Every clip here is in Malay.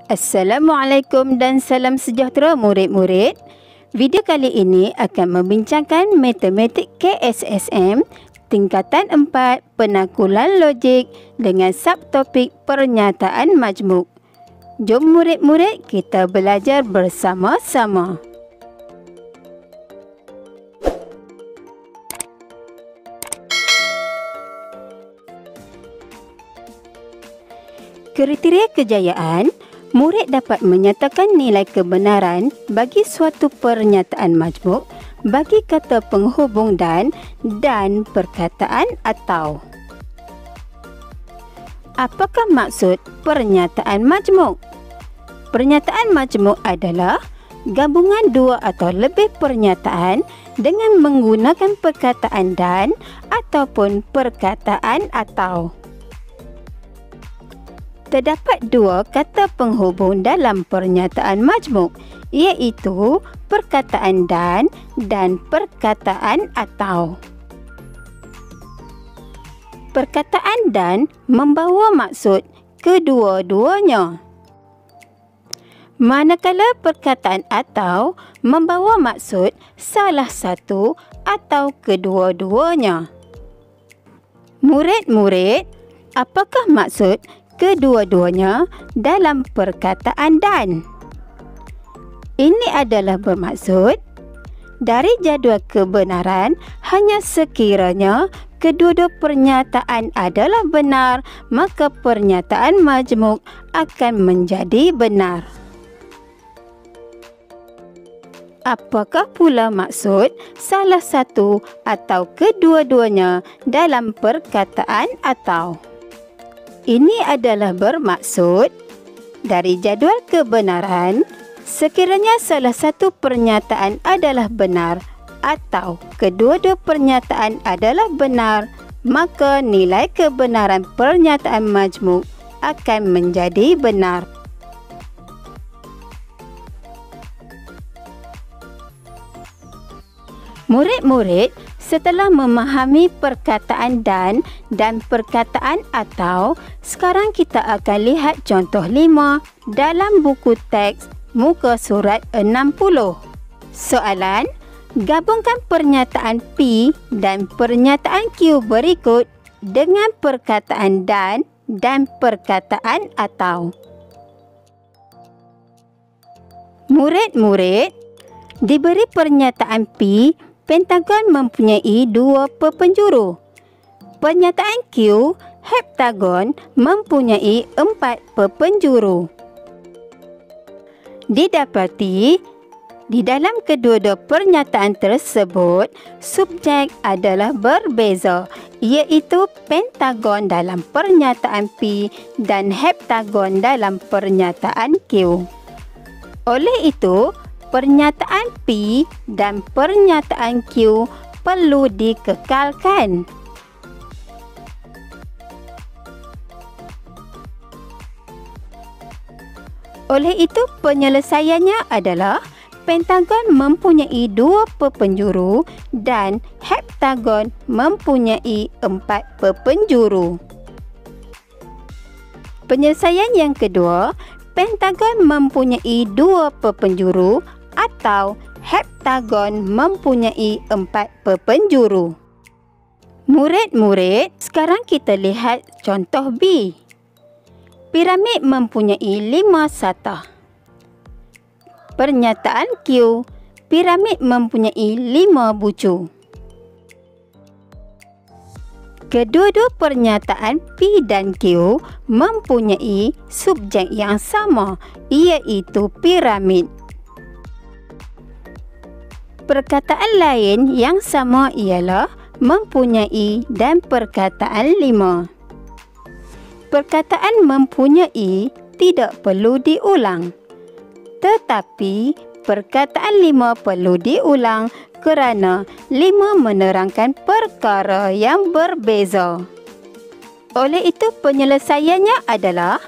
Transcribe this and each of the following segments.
Assalamualaikum dan salam sejahtera murid-murid. Video kali ini akan membincangkan matematik KSSM tingkatan 4 penakulan logik dengan subtopik pernyataan majmuk. Jom murid-murid kita belajar bersama-sama. Kriteria kejayaan, murid dapat menyatakan nilai kebenaran bagi suatu pernyataan majmuk bagi kata penghubung dan perkataan atau. Apakah maksud pernyataan majmuk? Pernyataan majmuk adalah gabungan dua atau lebih pernyataan dengan menggunakan perkataan dan ataupun perkataan atau. Terdapat dua kata penghubung dalam pernyataan majmuk, iaitu perkataan dan perkataan atau. Perkataan dan membawa maksud kedua-duanya. Manakala perkataan atau membawa maksud salah satu atau kedua-duanya. Murid-murid, apakah maksud kedua-duanya dalam perkataan dan? Ini adalah bermaksud dari jadual kebenaran hanya sekiranya kedua-dua pernyataan adalah benar, maka pernyataan majmuk akan menjadi benar. Apakah pula maksud salah satu atau kedua-duanya dalam perkataan atau? Ini adalah bermaksud dari jadual kebenaran sekiranya salah satu pernyataan adalah benar atau kedua-dua pernyataan adalah benar, maka nilai kebenaran pernyataan majmuk akan menjadi benar. Murid-murid, setelah memahami perkataan dan perkataan atau, sekarang kita akan lihat contoh 5 dalam buku teks muka surat 60. Soalan, gabungkan pernyataan P dan pernyataan Q berikut dengan perkataan dan perkataan atau. Murid-murid, diberi pernyataan P, pentagon mempunyai 2 perpenjuru. Pernyataan Q, heptagon mempunyai 4 perpenjuru. Didapati, di dalam kedua-dua pernyataan tersebut, subjek adalah berbeza, iaitu pentagon dalam pernyataan P dan heptagon dalam pernyataan Q. Oleh itu, pernyataan P dan pernyataan Q perlu dikekalkan. Oleh itu, penyelesaiannya adalah pentagon mempunyai 2 perpenjuru dan heptagon mempunyai 4 perpenjuru. Penyelesaian yang kedua, pentagon mempunyai 2 perpenjuru atau heptagon mempunyai 4 perpenjuru. Murid-murid, sekarang kita lihat contoh B. Piramid mempunyai 5 satah. Pernyataan Q, piramid mempunyai 5 bucu. Kedua-dua pernyataan P dan Q mempunyai subjek yang sama, iaitu piramid. Perkataan lain yang sama ialah mempunyai dan perkataan 5. Perkataan mempunyai tidak perlu diulang, tetapi perkataan 5 perlu diulang kerana 5 menerangkan perkara yang berbeza. Oleh itu, penyelesaiannya adalah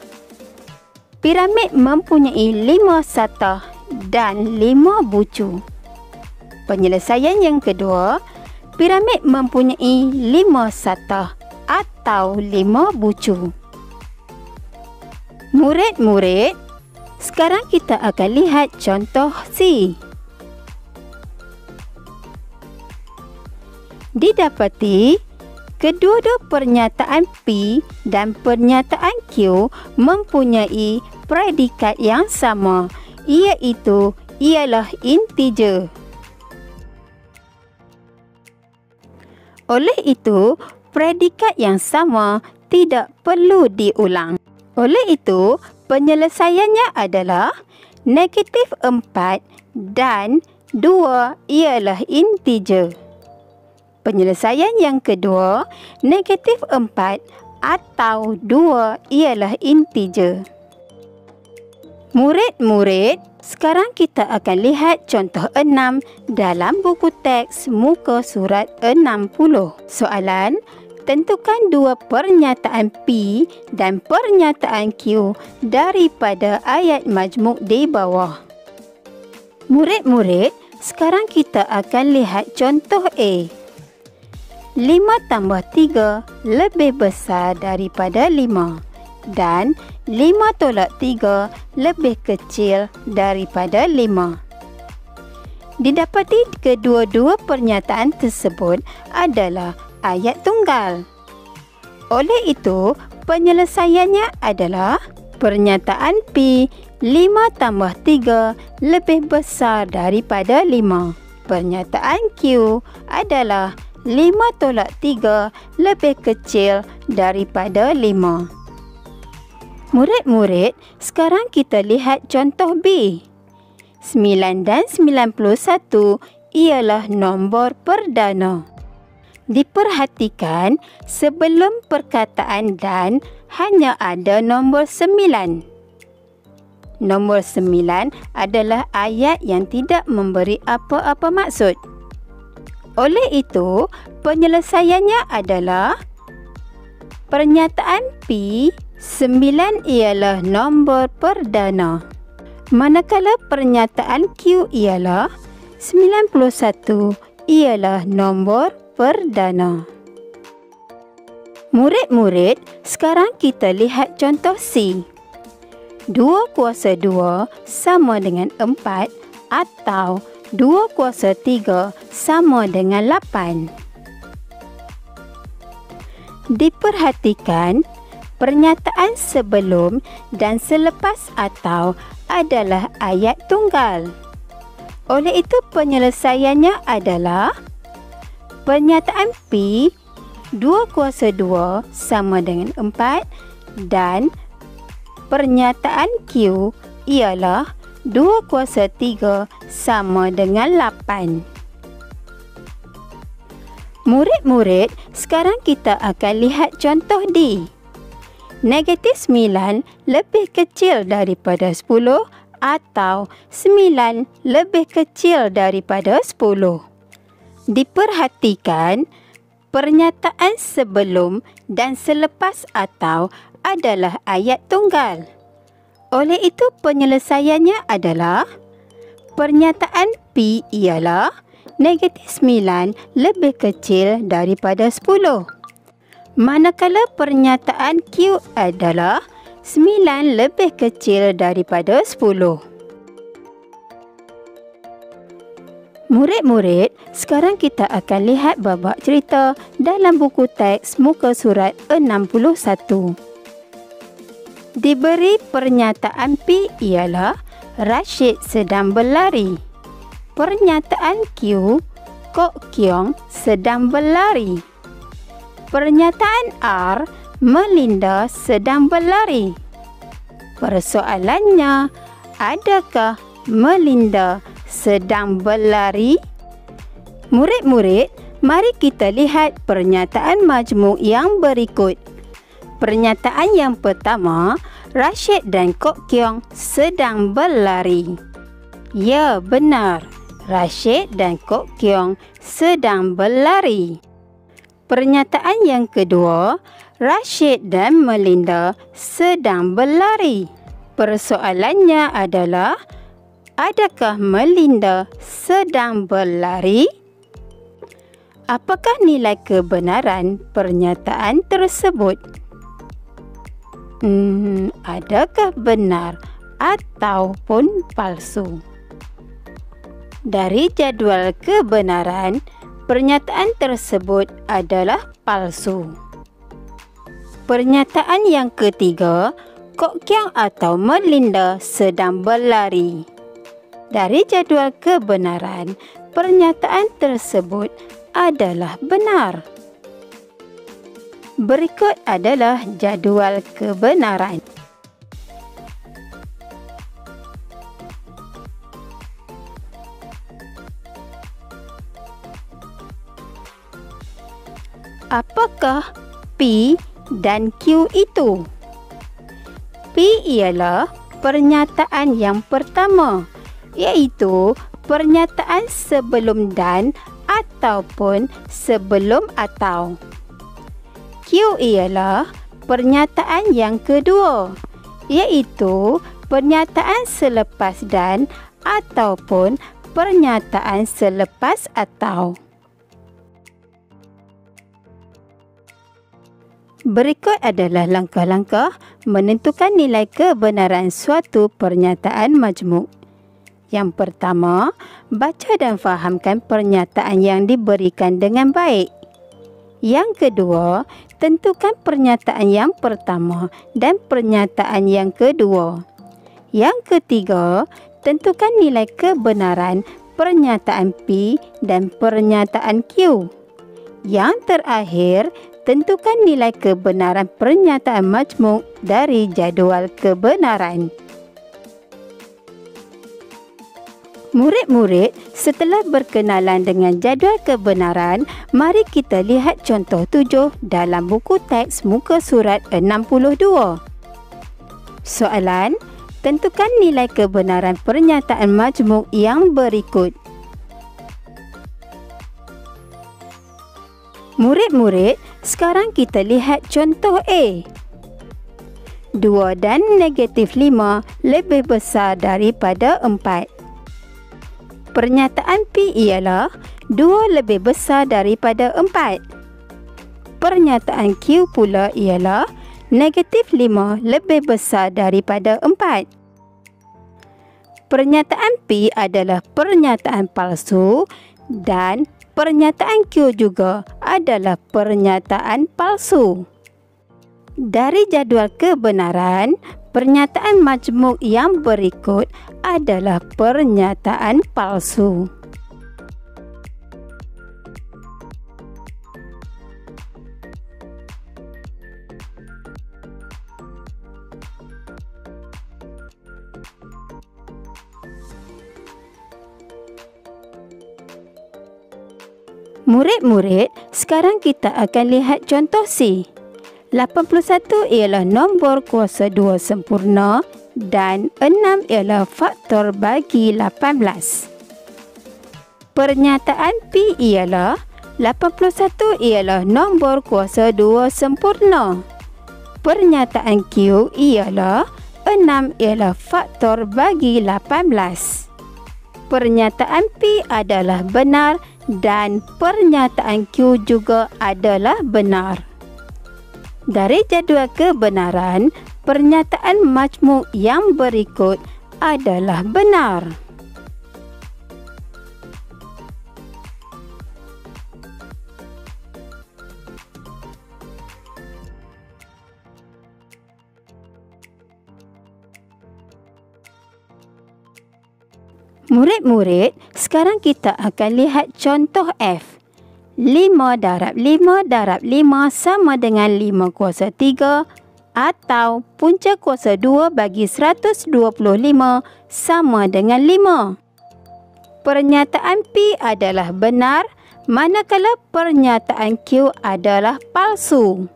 piramid mempunyai 5 satah dan 5 bucu. Penyelesaian yang kedua, piramid mempunyai 5 satah atau 5 bucu. Murid-murid, Sekarang kita akan lihat contoh C. Didapati kedua-dua pernyataan P dan pernyataan Q mempunyai predikat yang sama, iaitu ialah integer. Oleh itu, predikat yang sama tidak perlu diulang. Oleh itu, penyelesaiannya adalah negatif 4 dan 2 ialah integer. Penyelesaian yang kedua, negatif 4 atau 2 ialah integer. Murid-murid, sekarang kita akan lihat contoh 6 dalam buku teks muka surat 60. Soalan, tentukan dua pernyataan P dan pernyataan Q daripada ayat majmuk di bawah. Murid-murid, sekarang kita akan lihat contoh A. 5 tambah 3 lebih besar daripada 5 dan 5 tolak 3 lebih kecil daripada 5. Didapati kedua-dua pernyataan tersebut adalah ayat tunggal. Oleh itu, penyelesaiannya adalah pernyataan P 5 tambah 3 lebih besar daripada 5. Pernyataan Q adalah 5 tolak 3 lebih kecil daripada 5. Murid-murid, sekarang kita lihat contoh B. 9 dan 91 ialah nombor perdana. Diperhatikan, sebelum perkataan dan hanya ada nombor 9. Nombor 9 adalah ayat yang tidak memberi apa-apa maksud. Oleh itu, penyelesaiannya adalah pernyataan P 9 ialah nombor perdana. Manakala pernyataan Q ialah 91 ialah nombor perdana. Murid-murid, sekarang kita lihat contoh C. 2 kuasa 2 sama dengan 4 atau 2 kuasa 3 sama dengan 8. Diperhatikan, pernyataan sebelum dan selepas atau adalah ayat tunggal. Oleh itu, penyelesaiannya adalah pernyataan P 2 kuasa 2 sama dengan 4 dan pernyataan Q ialah 2 kuasa 3 sama dengan 8. Murid-murid, sekarang kita akan lihat contoh D. Negatif 9 lebih kecil daripada 10 atau 9 lebih kecil daripada 10. Diperhatikan, pernyataan sebelum dan selepas atau adalah ayat tunggal. Oleh itu, penyelesaiannya adalah pernyataan P ialah negatif 9 lebih kecil daripada 10. Manakala pernyataan Q adalah 9 lebih kecil daripada 10. Murid-murid, sekarang kita akan lihat babak cerita dalam buku teks muka surat 61. Diberi pernyataan P ialah Rashid sedang berlari. Pernyataan Q, Kok Kiong sedang berlari. Pernyataan R, Melinda sedang berlari. Persoalannya, adakah Melinda sedang berlari? Murid-murid, mari kita lihat pernyataan majmuk yang berikut. Pernyataan yang pertama, Rashid dan Kok Kiong sedang berlari. Ya, benar. Rashid dan Kok Kiong sedang berlari. Pernyataan yang kedua, Rashid dan Melinda sedang berlari. Persoalannya adalah, adakah Melinda sedang berlari? Apakah nilai kebenaran pernyataan tersebut? Adakah benar ataupun palsu. Dari jadual kebenaran, pernyataan tersebut adalah palsu. Pernyataan yang ketiga, Kok Kiang atau Melinda sedang berlari. Dari jadual kebenaran, pernyataan tersebut adalah benar. Berikut adalah jadual kebenaran. Apakah P dan Q itu? P ialah pernyataan yang pertama, iaitu pernyataan sebelum dan ataupun sebelum atau. Q ialah pernyataan yang kedua, iaitu pernyataan selepas dan ataupun pernyataan selepas atau. Berikut adalah langkah-langkah menentukan nilai kebenaran suatu pernyataan majmuk. Yang pertama, baca dan fahamkan pernyataan yang diberikan dengan baik. Yang kedua, tentukan pernyataan yang pertama dan pernyataan yang kedua. Yang ketiga, tentukan nilai kebenaran pernyataan P dan pernyataan Q. Yang terakhir, tentukan nilai kebenaran pernyataan majmuk dari jadual kebenaran. Murid-murid, setelah berkenalan dengan jadual kebenaran, mari kita lihat contoh 7 dalam buku teks muka surat 62. Soalan, tentukan nilai kebenaran pernyataan majmuk yang berikut. Murid-murid, sekarang kita lihat contoh A. 2 dan negatif 5 lebih besar daripada 4. Pernyataan P ialah 2 lebih besar daripada 4. Pernyataan Q pula ialah negatif 5 lebih besar daripada 4. Pernyataan P adalah pernyataan palsu dan pernyataan Q juga adalah pernyataan palsu. Dari jadual kebenaran, pernyataan majmuk yang berikut adalah pernyataan palsu. Murid-murid, sekarang kita akan lihat contoh C. 81 ialah nombor kuasa 2 sempurna dan 6 ialah faktor bagi 18. Pernyataan P ialah 81 ialah nombor kuasa 2 sempurna. Pernyataan Q ialah 6 ialah faktor bagi 18. Pernyataan P adalah benar dan pernyataan Q juga adalah benar. Dari jadual kebenaran, pernyataan majmuk yang berikut adalah benar. Murid-murid, sekarang kita akan lihat contoh F. 5 darab 5 darab 5 sama dengan 5 kuasa 3 atau punca kuasa 2 bagi 125 sama dengan 5. Pernyataan P adalah benar, manakala pernyataan Q adalah palsu.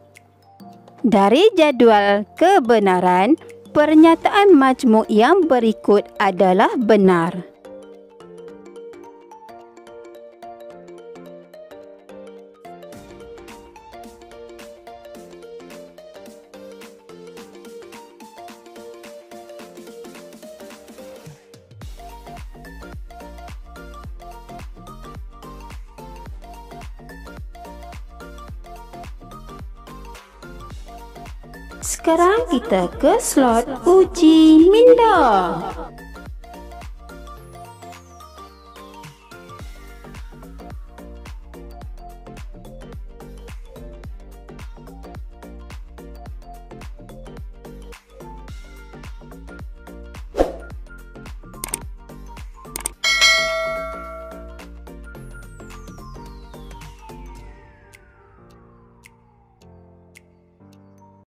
Dari jadual kebenaran, pernyataan majmuk yang berikut adalah benar. Sekarang kita ke slot uji minda. Allah.